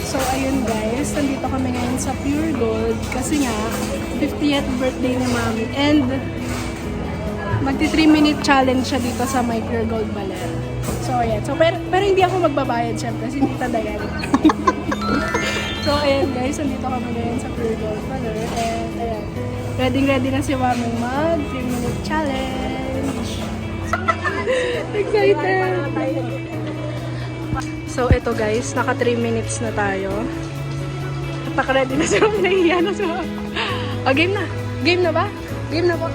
So, ayun guys, nandito kami ngayon sa Pure Gold kasi nga, 50th birthday ni Mami. And, magti 3-minute challenge siya dito sa my Pure Gold Baler. So, ayan. So, pero hindi ako magbabayad syempre, kasi Tita Dayan. So, ayan guys, nandito kami ngayon sa Pure Gold Baler. And, ayan. Ready na si Mami mag 3-minute challenge. Excited! So, ito guys, naka 3 minutes na tayo. At naka-ready na siya. Nahihiya na siya. O, game na. Game na ba? Game na po.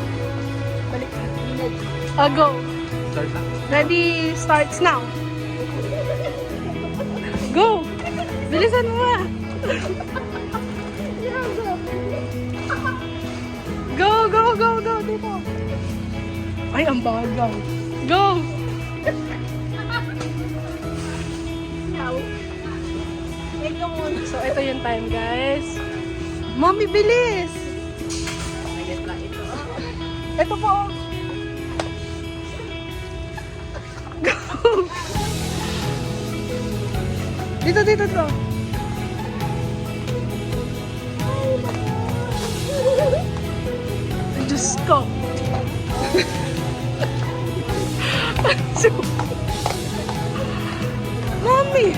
Balik na. Go. Start na. Ready, starts now. Go! Bilisan mo ba? Go, go, go, go. Dito. Ay, ang bagal. Go! So, ito yung time, guys. Mami, bilis! Ito po. Go! Dito, to. Diyos ko. Mami!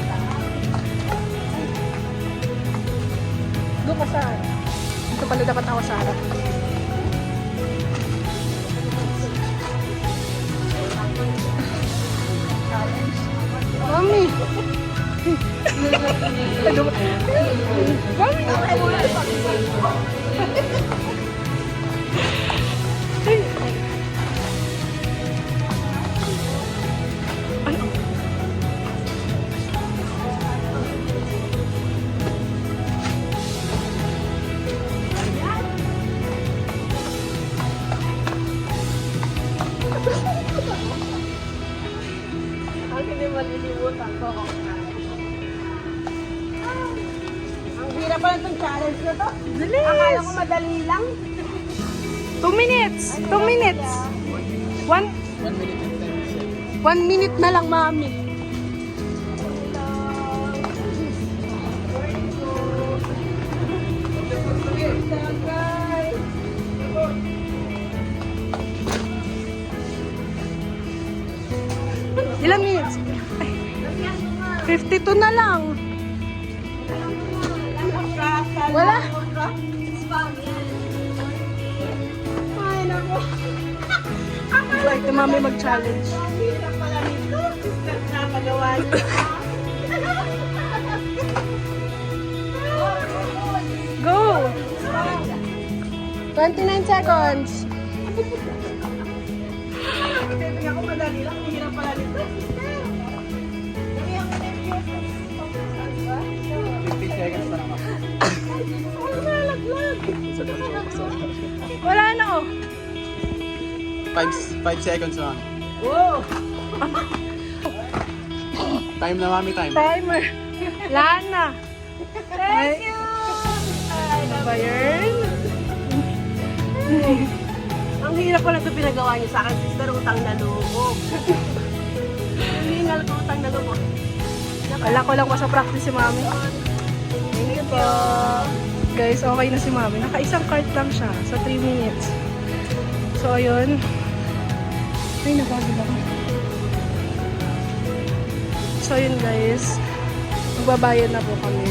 Doon ka saan? Dito pala dapat ako sa harap. Mami! Mami! Ano? Ang hindi malilimutan ko. Ang hirap pala itong challenge na to. Bilis! Akala ko madali lang. 2 minutes! 2 minutes! 1 minute na lang, Mami. Ilang minutes? Ay, 52 na lang. Wala. Ay, naku. Like, Mami mag-challenge. Ang hirap pala nito. Sister na pagawa niya. Go! 29 seconds. Hindi ako madali lang. Ang hirap pala nito. Sister. Dami ako nervyos. 15 seconds na naman. Ay, nalaglag. Wala na, oh. 5 seconds na. Wow. Time na, Mami, time. Timer. Lana. Thank you. Ano ba yun? Ang hirap pala ito pinagawa niyo sa akin, sister, utang na loob. Hiningal ko utang na loob. Wala ko lang po sa practice si Mami. Thank you po. Guys, okay na si Mami. Naka-isang cart lang siya sa 3 minutes. So, ayun. Ay, napagod ako. So, ayun guys. Magbabayad na po kami.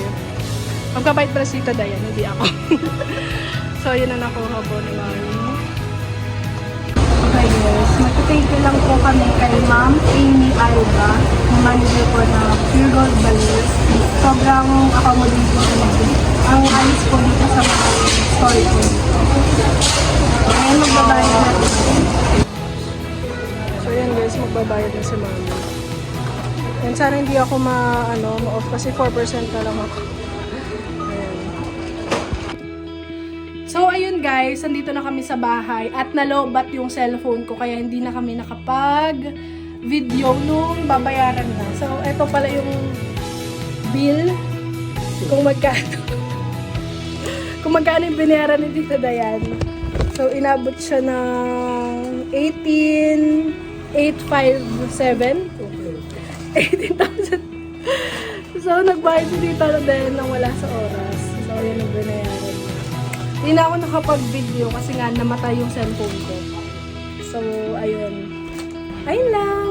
Magbabayad pala si Tita Dayan, hindi ako. So, yun na nakuha po ni Mami. Okay guys, magta-thank you lang po kami kay Ma'am Amy Alba, na manager po na Pure Gold Baler. Sobrang accommodating po natin. Ang ayos po dito sa mga story po. Ngayon magbabayad na po. So yan guys, magbabayad na si Mami. And sana hindi ako ma-off kasi 4% na lang ako. So, ayun guys, nandito na kami sa bahay at nalobat yung cellphone ko kaya hindi na kami nakapag-video nung babayaran na. So, eto pala yung bill kung magkano. Kung magkano yung binayaran ni Tita Dayan. So, inabot siya ng 18,857. 18,000. So, nagbayad si Tita Rodel nang wala sa oras. So, yun ang binayaran. Hindi na ako nakapag-video kasi nga namatay yung cellphone ko. So, ayun. Ayun lang.